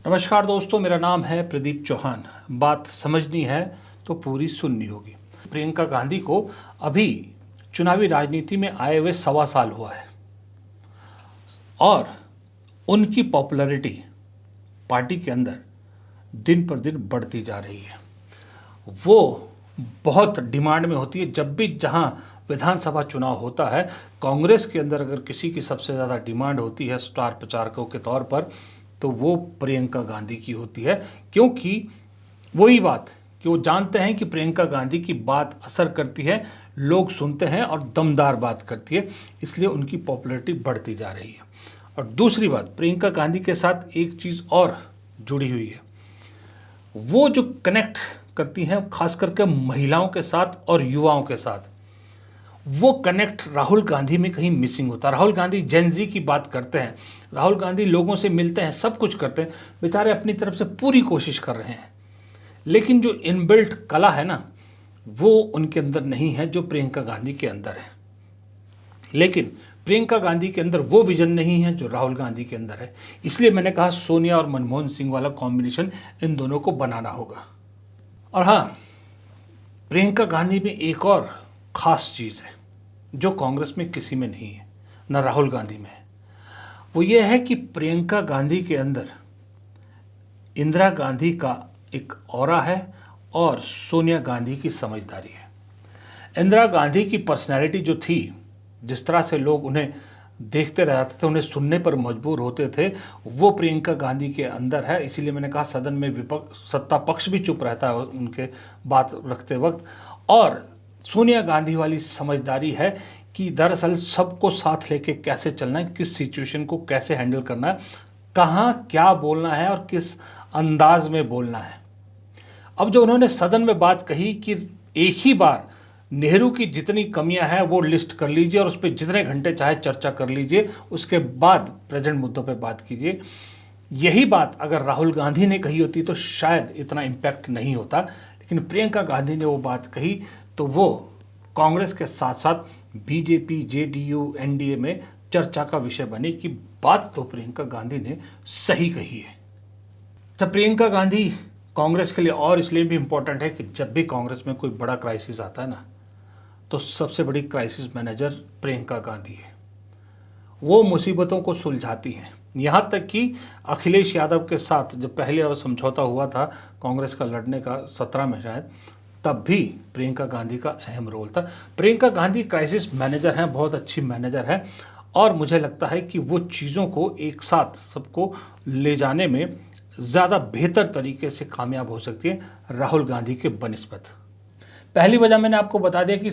नमस्कार दोस्तों, मेरा नाम है प्रदीप चौहान। बात समझनी है तो पूरी सुननी होगी। प्रियंका गांधी को अभी चुनावी राजनीति में आए हुए 1.25 साल हुआ है और उनकी पॉपुलैरिटी पार्टी के अंदर दिन पर दिन बढ़ती जा रही है। वो बहुत डिमांड में होती है। जब भी जहां विधानसभा चुनाव होता है, कांग्रेस के अंदर अगर किसी की सबसे ज़्यादा डिमांड होती है स्टार प्रचारकों के तौर पर, तो वो प्रियंका गांधी की होती है। क्योंकि वही बात कि वो जानते हैं कि प्रियंका गांधी की बात असर करती है, लोग सुनते हैं और दमदार बात करती है, इसलिए उनकी पॉपुलैरिटी बढ़ती जा रही है। और दूसरी बात, प्रियंका गांधी के साथ एक चीज़ और जुड़ी हुई है। वो जो कनेक्ट करती हैं खास करके महिलाओं के साथ और युवाओं के साथ, वो कनेक्ट राहुल गांधी में कहीं मिसिंग होता है। राहुल गांधी जेनजी की बात करते हैं, राहुल गांधी लोगों से मिलते हैं, सब कुछ करते हैं, बेचारे अपनी तरफ से पूरी कोशिश कर रहे हैं, लेकिन जो इनबिल्ट कला है ना, वो उनके अंदर नहीं है जो प्रियंका गांधी के अंदर है। लेकिन प्रियंका गांधी के अंदर वो विजन नहीं है जो राहुल गांधी के अंदर है। इसलिए मैंने कहा सोनिया और मनमोहन सिंह वाला कॉम्बिनेशन इन दोनों को बनाना होगा। और हाँ, प्रियंका गांधी में एक और ख़ास चीज़ है जो कांग्रेस में किसी में नहीं है, ना राहुल गांधी में है। वो ये है कि प्रियंका गांधी के अंदर इंदिरा गांधी का एक ऑरा है और सोनिया गांधी की समझदारी है। इंदिरा गांधी की पर्सनैलिटी जो थी, जिस तरह से लोग उन्हें देखते रहते थे, उन्हें सुनने पर मजबूर होते थे, वो प्रियंका गांधी के अंदर है। इसीलिए मैंने कहा सदन में विपक्ष, सत्ता पक्ष भी चुप रहता है उनके बात रखते वक्त। और सोनिया गांधी वाली समझदारी है कि दरअसल सबको साथ लेके कैसे चलना है, किस सिचुएशन को कैसे हैंडल करना है, कहाँ क्या बोलना है और किस अंदाज में बोलना है। अब जो उन्होंने सदन में बात कही कि एक ही बार नेहरू की जितनी कमियां हैं वो लिस्ट कर लीजिए और उस पर जितने घंटे चाहे चर्चा कर लीजिए, उसके बाद प्रेजेंट मुद्दों पे बात कीजिए। यही बात अगर राहुल गांधी ने कही होती तो शायद इतना इम्पैक्ट नहीं होता, लेकिन प्रियंका गांधी ने वो बात कही तो वो कांग्रेस के साथ साथ बीजेपी, जेडीयू, एनडीए में चर्चा का विषय बनी कि बात तो प्रियंका गांधी ने सही कही है। जब प्रियंका गांधी कांग्रेस के लिए और इसलिए भी इम्पोर्टेंट है कि जब भी कांग्रेस में कोई बड़ा क्राइसिस आता है ना, तो सबसे बड़ी क्राइसिस मैनेजर प्रियंका गांधी है। वो मुसीबतों को सुलझाती हैं। यहाँ तक कि अखिलेश यादव के साथ जब पहले समझौता हुआ था कांग्रेस का लड़ने का 17 में शायद, तब भी प्रियंका गांधी का अहम रोल था। प्रियंका गांधी क्राइसिस मैनेजर हैं, बहुत अच्छी मैनेजर है, और मुझे लगता है कि वो चीज़ों को एक साथ सबको ले जाने में ज़्यादा बेहतर तरीके से कामयाब हो सकती है राहुल गांधी के बनिस्बत। पहली वजह मैंने आपको बता दिया कि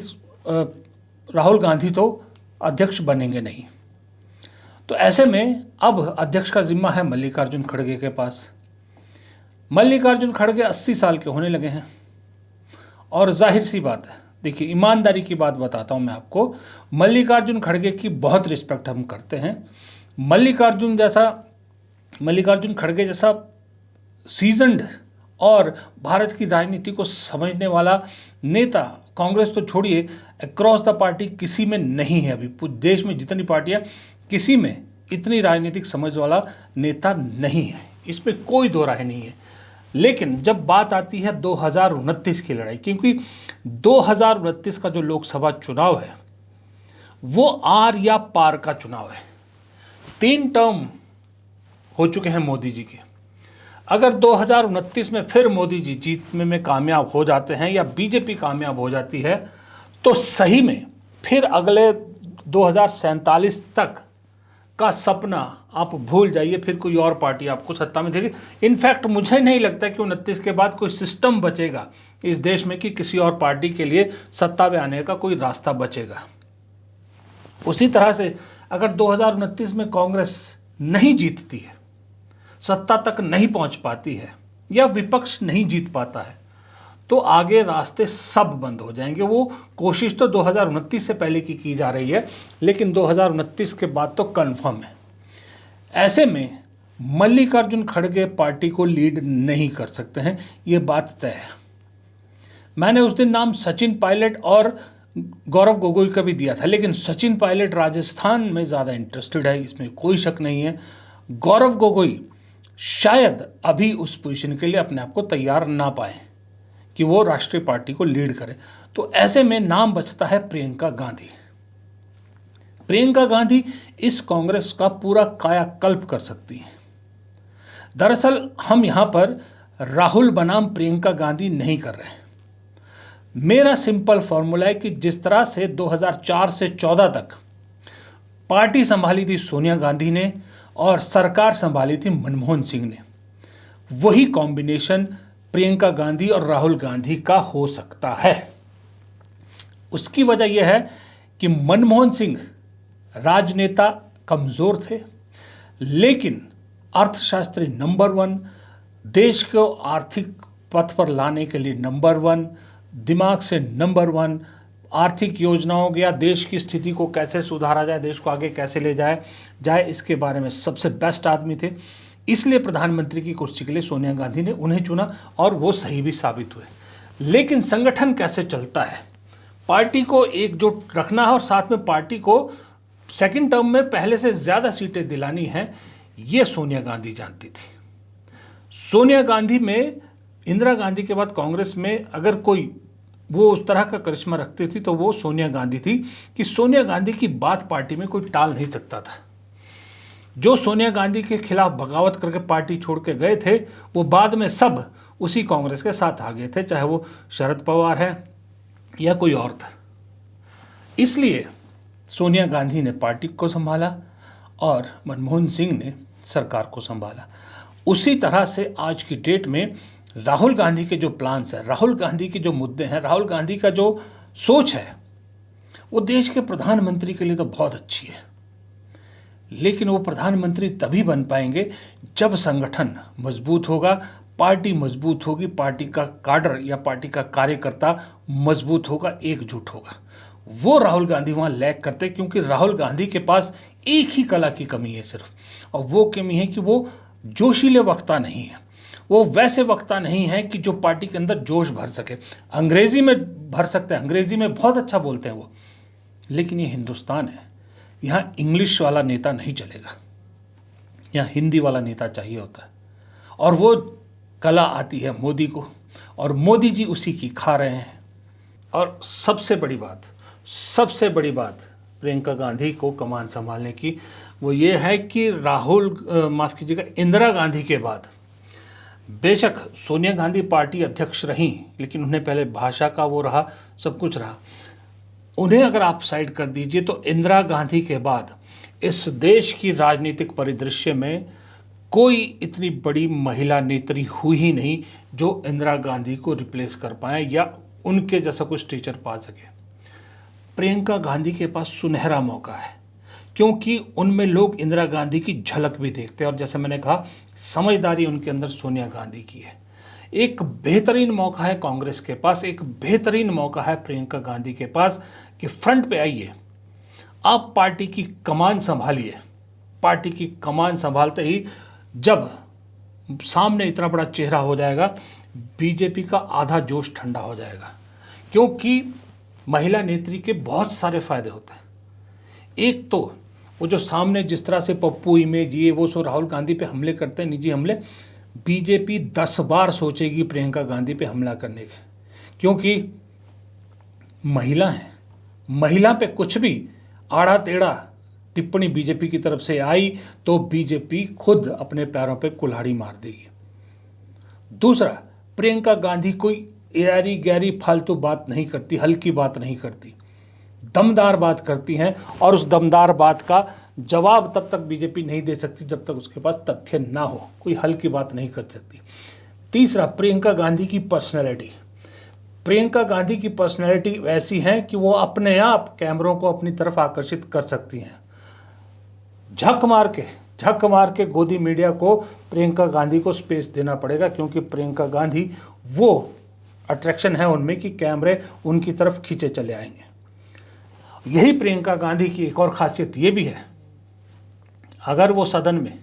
राहुल गांधी तो अध्यक्ष बनेंगे नहीं, तो ऐसे में अब अध्यक्ष का जिम्मा है मल्लिकार्जुन खड़गे के पास। मल्लिकार्जुन खड़गे 80 साल के होने लगे हैं और जाहिर सी बात है, देखिए ईमानदारी की बात बताता हूँ मैं आपको, मल्लिकार्जुन खड़गे की बहुत रिस्पेक्ट हम करते हैं। मल्लिकार्जुन खड़गे जैसा सीजन्ड और भारत की राजनीति को समझने वाला नेता कांग्रेस तो छोड़िए, अक्रॉस द पार्टी किसी में नहीं है। अभी पूरे देश में जितनी पार्टियां, किसी में इतनी राजनीतिक समझ वाला नेता नहीं है, इसमें कोई दो राय नहीं है। लेकिन जब बात आती है 2029 की लड़ाई, क्योंकि 2029 का जो लोकसभा चुनाव है वो आर या पार का चुनाव है। 3 टर्म हो चुके हैं मोदी जी के। अगर 2029 में फिर मोदी जी जीतने में कामयाब हो जाते हैं या बीजेपी कामयाब हो जाती है, तो सही में फिर अगले 2047 तक का सपना आप भूल जाइए, फिर कोई और पार्टी आपको सत्ता में देगी। इनफैक्ट मुझे नहीं लगता कि 29 के बाद कोई सिस्टम बचेगा इस देश में कि किसी और पार्टी के लिए सत्ता में आने का कोई रास्ता बचेगा। उसी तरह से अगर 2029 में कांग्रेस नहीं जीतती है, सत्ता तक नहीं पहुंच पाती है या विपक्ष नहीं जीत पाता है, तो आगे रास्ते सब बंद हो जाएंगे। वो कोशिश तो 2029 से पहले की जा रही है, लेकिन 2029 के बाद तो कन्फर्म है। ऐसे में मल्लिकार्जुन खड़गे पार्टी को लीड नहीं कर सकते हैं, ये बात तय है। मैंने उस दिन नाम सचिन पायलट और गौरव गोगोई का भी दिया था, लेकिन सचिन पायलट राजस्थान में ज़्यादा इंटरेस्टेड है, इसमें कोई शक नहीं है। गौरव गोगोई शायद अभी उस पोजीशन के लिए अपने आप को तैयार ना पाए कि वो राष्ट्रीय पार्टी को लीड करे। तो ऐसे में नाम बचता है प्रियंका गांधी। प्रियंका गांधी इस कांग्रेस का पूरा कायाकल्प कर सकती हैं। दरअसल हम यहां पर राहुल बनाम प्रियंका गांधी नहीं कर रहे हैं। मेरा सिंपल फॉर्मूला है कि जिस तरह से 2004 से 14 तक पार्टी संभाली थी सोनिया गांधी ने और सरकार संभाली थी मनमोहन सिंह ने, वही कॉम्बिनेशन प्रियंका गांधी और राहुल गांधी का हो सकता है। उसकी वजह यह है कि मनमोहन सिंह राजनेता कमजोर थे, लेकिन अर्थशास्त्री नंबर 1, देश को आर्थिक पथ पर लाने के लिए नंबर 1, दिमाग से नंबर 1, आर्थिक योजनाओं या देश की स्थिति को कैसे सुधारा जाए, देश को आगे कैसे ले जाए इसके बारे में सबसे बेस्ट आदमी थे। इसलिए प्रधानमंत्री की कुर्सी के लिए सोनिया गांधी ने उन्हें चुना और वो सही भी साबित हुए। लेकिन संगठन कैसे चलता है, पार्टी को एकजुट रखना है और साथ में पार्टी को सेकंड टर्म में पहले से ज़्यादा सीटें दिलानी है, ये सोनिया गांधी जानती थी। सोनिया गांधी में, इंदिरा गांधी के बाद कांग्रेस में अगर कोई वो उस तरह का करिश्मा रखती थी तो वो सोनिया गांधी थी कि सोनिया गांधी की बात पार्टी में कोई टाल नहीं सकता था। जो सोनिया गांधी के खिलाफ बगावत करके पार्टी छोड़ के गए थे वो बाद में सब उसी कांग्रेस के साथ आ गए थे, चाहे वो शरद पवार है या कोई और था। इसलिए सोनिया गांधी ने पार्टी को संभाला और मनमोहन सिंह ने सरकार को संभाला। उसी तरह से आज की डेट में राहुल गांधी के जो प्लान्स हैं, राहुल गांधी के जो मुद्दे हैं, राहुल गांधी का जो सोच है, वो देश के प्रधानमंत्री के लिए तो बहुत अच्छी है, लेकिन वो प्रधानमंत्री तभी बन पाएंगे जब संगठन मजबूत होगा, पार्टी मजबूत होगी, पार्टी का काडर या पार्टी का कार्यकर्ता मजबूत होगा, एकजुट होगा। वो राहुल गांधी वहाँ लैक करते, क्योंकि राहुल गांधी के पास एक ही कला की कमी है सिर्फ, और वो कमी है कि वो जोशीले वक्ता नहीं है। वो वैसे वक्ता नहीं है कि जो पार्टी के अंदर जोश भर सके। अंग्रेजी में भर सकते हैं, अंग्रेजी में बहुत अच्छा बोलते हैं वो, लेकिन ये हिंदुस्तान है, यहाँ इंग्लिश वाला नेता नहीं चलेगा, यहाँ हिंदी वाला नेता चाहिए होता है। और वो कला आती है मोदी को, और मोदी जी उसी की खा रहे हैं। और सबसे बड़ी बात प्रियंका गांधी को कमान संभालने की वो ये है कि माफ़ कीजिएगा, इंदिरा गांधी के बाद बेशक सोनिया गांधी पार्टी अध्यक्ष रहीं, लेकिन उन्हें पहले भाषा का वो रहा, सब कुछ रहा। उन्हें अगर आप साइड कर दीजिए तो इंदिरा गांधी के बाद इस देश की राजनीतिक परिदृश्य में कोई इतनी बड़ी महिला नेत्री हुई ही नहीं जो इंदिरा गांधी को रिप्लेस कर पाए या उनके जैसा कुछ टीचर पा सके। प्रियंका गांधी के पास सुनहरा मौका है, क्योंकि उनमें लोग इंदिरा गांधी की झलक भी देखते हैं, और जैसे मैंने कहा, समझदारी उनके अंदर सोनिया गांधी की है। एक बेहतरीन मौका है कांग्रेस के पास, एक बेहतरीन मौका है प्रियंका गांधी के पास कि फ्रंट पे आइए, आप पार्टी की कमान संभालिए। पार्टी की कमान संभालते ही जब सामने इतना बड़ा चेहरा हो जाएगा, बीजेपी का आधा जोश ठंडा हो जाएगा, क्योंकि महिला नेत्री के बहुत सारे फायदे होते हैं। एक तो वो जो सामने जिस तरह से पप्पू इमेज ये वो सो राहुल गांधी पे हमले करते हैं, निजी हमले, बीजेपी 10 बार सोचेगी प्रियंका गांधी पे हमला करने के, क्योंकि महिला है, महिला पे कुछ भी आड़ा टेढ़ा टिप्पणी बीजेपी की तरफ से आई तो बीजेपी खुद अपने पैरों पे कुल्हाड़ी मार देगी। दूसरा, प्रियंका गांधी कोई यारी गहरी फालतू बात नहीं करती, हल्की बात नहीं करती, दमदार बात करती हैं, और उस दमदार बात का जवाब तब तक बीजेपी नहीं दे सकती जब तक उसके पास तथ्य ना हो, कोई हल्की बात नहीं कर सकती। तीसरा, प्रियंका गांधी की पर्सनैलिटी। प्रियंका गांधी की पर्सनैलिटी ऐसी है कि वो अपने आप कैमरों को अपनी तरफ आकर्षित कर सकती हैं। झक मार के गोदी मीडिया को प्रियंका गांधी को स्पेस देना पड़ेगा, क्योंकि प्रियंका गांधी वो अट्रैक्शन है उनमें कि कैमरे उनकी तरफ खींचे चले आएंगे। यही प्रियंका गांधी की एक और खासियत ये भी है, अगर वो सदन में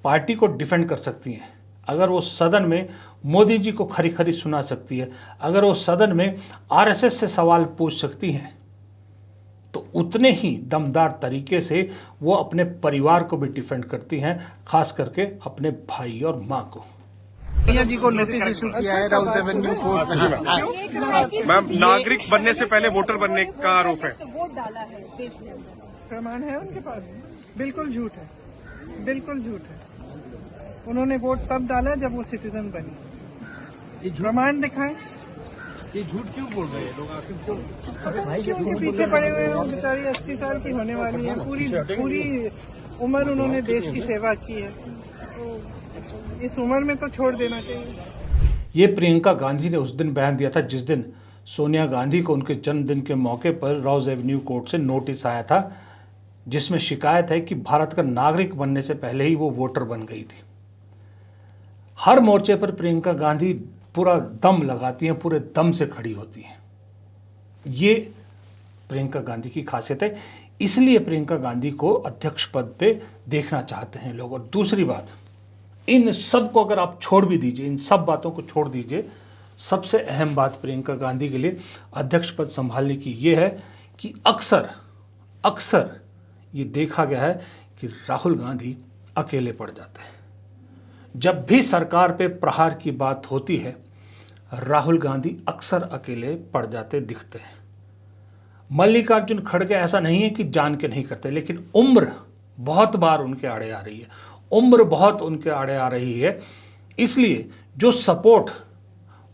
पार्टी को डिफेंड कर सकती हैं, अगर वो सदन में मोदी जी को खरी खरी सुना सकती है, अगर वो सदन में आरएसएस से सवाल पूछ सकती हैं, तो उतने ही दमदार तरीके से वो अपने परिवार को भी डिफेंड करती हैं, खास करके अपने भाई और माँ को। प्रिया जी को नोटिस इशू किया है राउस एवेन्यू कोर्ट में। मैम, नागरिक बनने से पहले वोटर बनने का आरोप है। वोट डाला है देश में। प्रमाण है उनके पास? बिल्कुल झूठ है, बिल्कुल झूठ है। उन्होंने वोट तब डाला जब वो सिटीजन बनी। प्रमाण दिखाएं। ये झूठ क्यों बोल रहे हैं लोग? आखिर क्यों? उनके पीछे पड़े हुए हैं। वो बेचारी 80 साल की होने वाली है। पूरी उम्र उन्होंने देश की सेवा की है, तो इस उम्र में तो छोड़ देना चाहिए। ये प्रियंका गांधी ने उस दिन बयान दिया था जिस दिन सोनिया गांधी को उनके जन्मदिन के मौके पर राउस एवेन्यू कोर्ट से नोटिस आया था, जिसमें शिकायत है कि भारत का नागरिक बनने से पहले ही वो वोटर बन गई थी। हर मोर्चे पर प्रियंका गांधी पूरा दम लगाती हैं, पूरे दम से खड़ी होती हैं। ये प्रियंका गांधी की खासियत है, इसलिए प्रियंका गांधी को अध्यक्ष पद पे देखना चाहते हैं लोग। और दूसरी बात, इन सब को अगर आप छोड़ भी दीजिए, इन सब बातों को छोड़ दीजिए, सबसे अहम बात प्रियंका गांधी के लिए अध्यक्ष पद संभालने की ये है कि अक्सर ये देखा गया है कि राहुल गांधी अकेले पड़ जाते हैं। जब भी सरकार पे प्रहार की बात होती है, राहुल गांधी अक्सर अकेले पड़ जाते दिखते हैं। मल्लिकार्जुन खड़गे ऐसा नहीं है कि जान के नहीं करते, लेकिन उम्र बहुत बार उनके आड़े आ रही है, उम्र बहुत उनके आड़े आ रही है। इसलिए जो सपोर्ट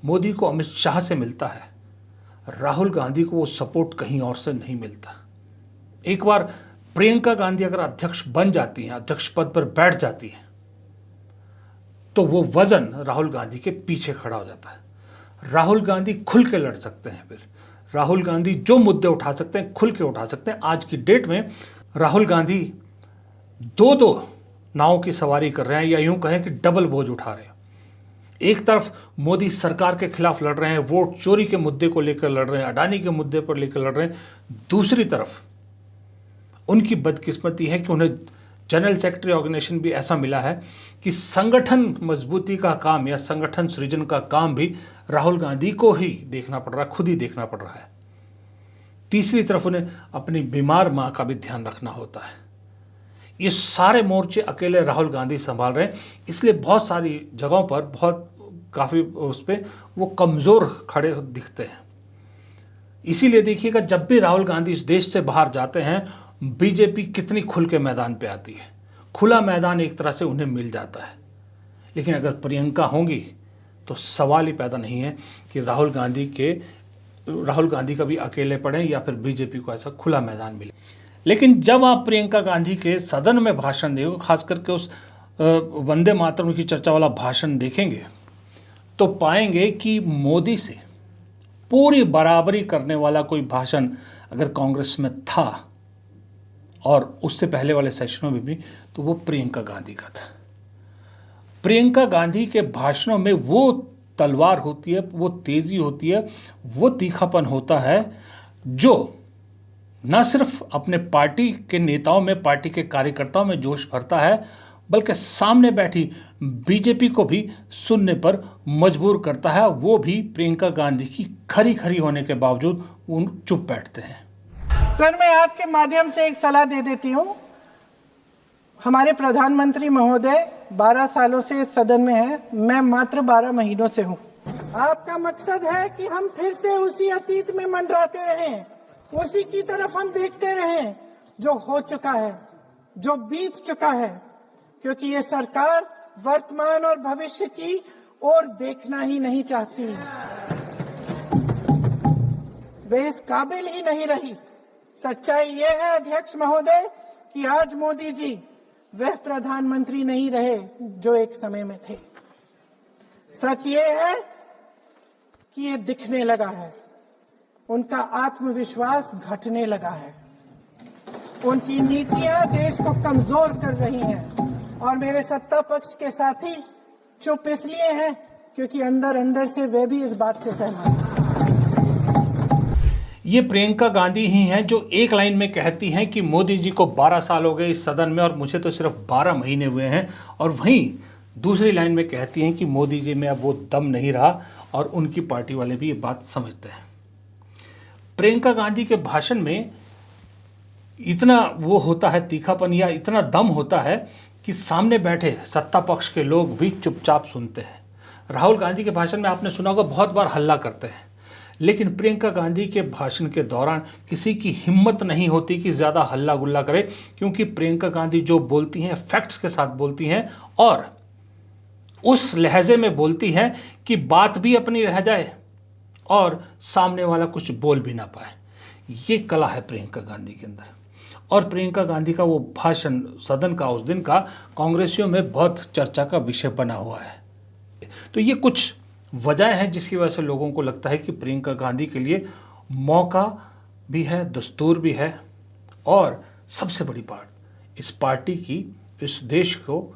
मोदी को अमित शाह से मिलता है, राहुल गांधी को वो सपोर्ट कहीं और से नहीं मिलता। एक बार प्रियंका गांधी अगर अध्यक्ष बन जाती हैं, अध्यक्ष पद पर बैठ जाती हैं, तो वो वजन राहुल गांधी के पीछे खड़ा हो जाता है। राहुल गांधी खुल के लड़ सकते हैं, फिर राहुल गांधी जो मुद्दे उठा सकते हैं खुल के उठा सकते हैं। आज की डेट में राहुल गांधी दो नावों की सवारी कर रहे हैं, या यूं कहें कि डबल बोझ उठा रहे हैं। एक तरफ मोदी सरकार के खिलाफ लड़ रहे हैं, वोट चोरी के मुद्दे को लेकर लड़ रहे हैं, अडानी के मुद्दे पर लेकर लड़ रहे हैं। दूसरी तरफ उनकी बदकिस्मती है कि उन्हें जनरल सेक्रेटरी ऑर्गेनाइजेशन भी ऐसा मिला है कि संगठन मजबूती का काम या संगठन सृजन का काम भी राहुल गांधी को ही देखना पड़ रहा है, खुद ही देखना पड़ रहा है। तीसरी तरफ उन्हें अपनी बीमार मां का भी ध्यान रखना होता है। ये सारे मोर्चे अकेले राहुल गांधी संभाल रहे हैं, इसलिए बहुत सारी जगहों पर काफ़ी उस पर वो कमज़ोर खड़े दिखते हैं। इसीलिए देखिएगा, जब भी राहुल गांधी इस देश से बाहर जाते हैं, बीजेपी कितनी खुल के मैदान पे आती है। खुला मैदान एक तरह से उन्हें मिल जाता है। लेकिन अगर प्रियंका होंगी तो सवाल ही पैदा नहीं है कि राहुल गांधी कभी अकेले पड़ें या फिर बीजेपी को ऐसा खुला मैदान मिले। लेकिन जब आप प्रियंका गांधी के सदन में भाषण देंगे, खास करके उस वंदे मातरम की चर्चा वाला भाषण देखेंगे, तो पाएंगे कि मोदी से पूरी बराबरी करने वाला कोई भाषण अगर कांग्रेस में था, और उससे पहले वाले सेशनों में भी, तो वो प्रियंका गांधी का था। प्रियंका गांधी के भाषणों में वो तलवार होती है, वो तेज़ी होती है, वो तीखापन होता है जो न सिर्फ अपने पार्टी के नेताओं में, पार्टी के कार्यकर्ताओं में जोश भरता है, बल्कि सामने बैठी बीजेपी को भी सुनने पर मजबूर करता है। वो भी प्रियंका गांधी की खरी होने के बावजूद उन चुप बैठते हैं। सर, मैं आपके माध्यम से एक सलाह दे देती हूँ। हमारे प्रधानमंत्री महोदय 12 सालों से इस सदन में हैं, मैं मात्र 12 महीनों से हूँ। आपका मकसद है कि हम फिर से उसी अतीत में मंडराते रहें, उसी की तरफ हम देखते रहें जो हो चुका है, जो बीत चुका है, क्योंकि ये सरकार वर्तमान और भविष्य की ओर देखना ही नहीं चाहती। वे इस काबिल ही नहीं रही। सच्चाई ये है अध्यक्ष महोदय कि आज मोदी जी वह प्रधानमंत्री नहीं रहे जो एक समय में थे। सच ये है कि ये दिखने लगा है, उनका आत्मविश्वास घटने लगा है, उनकी नीतियां देश को कमजोर कर रही हैं, और मेरे सत्ता पक्ष के साथी चुप इसलिए हैं क्योंकि अंदर अंदर से वे भी इस बात से सहमत हैं। ये प्रियंका गांधी ही हैं जो एक लाइन में कहती हैं कि मोदी जी को 12 साल हो गए इस सदन में और मुझे तो सिर्फ 12 महीने हुए हैं, और वहीं दूसरी लाइन में कहती हैं कि मोदी जी में अब वो दम नहीं रहा, और उनकी पार्टी वाले भी ये बात समझते हैं। प्रियंका गांधी के भाषण में इतना वो होता है तीखापन या इतना दम होता है कि सामने बैठे सत्ता पक्ष के लोग भी चुपचाप सुनते हैं। राहुल गांधी के भाषण में आपने सुना होगा बहुत बार हल्ला करते हैं, लेकिन प्रियंका गांधी के भाषण के दौरान किसी की हिम्मत नहीं होती कि ज़्यादा हल्ला गुल्ला करे, क्योंकि प्रियंका गांधी जो बोलती हैं फैक्ट्स के साथ बोलती हैं और उस लहजे में बोलती हैं कि बात भी अपनी रह जाए और सामने वाला कुछ बोल भी ना पाए। ये कला है प्रियंका गांधी के अंदर। और प्रियंका गांधी का वो भाषण सदन का उस दिन का कांग्रेसियों में बहुत चर्चा का विषय बना हुआ है। तो ये कुछ वजह हैं जिसकी वजह से लोगों को लगता है कि प्रियंका गांधी के लिए मौका भी है, दस्तूर भी है, और सबसे बड़ी बात इस पार्टी की, इस देश को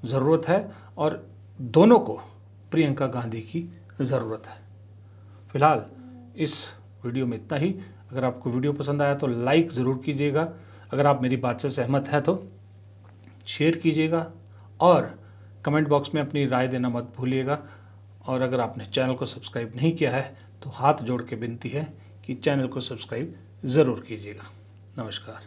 ज़रूरत है और दोनों को प्रियंका गांधी की ज़रूरत है। फिलहाल इस वीडियो में इतना ही। अगर आपको वीडियो पसंद आया तो लाइक ज़रूर कीजिएगा, अगर आप मेरी बात से सहमत हैं तो शेयर कीजिएगा और कमेंट बॉक्स में अपनी राय देना मत भूलिएगा। और अगर आपने चैनल को सब्सक्राइब नहीं किया है तो हाथ जोड़ के विनती है कि चैनल को सब्सक्राइब ज़रूर कीजिएगा। नमस्कार।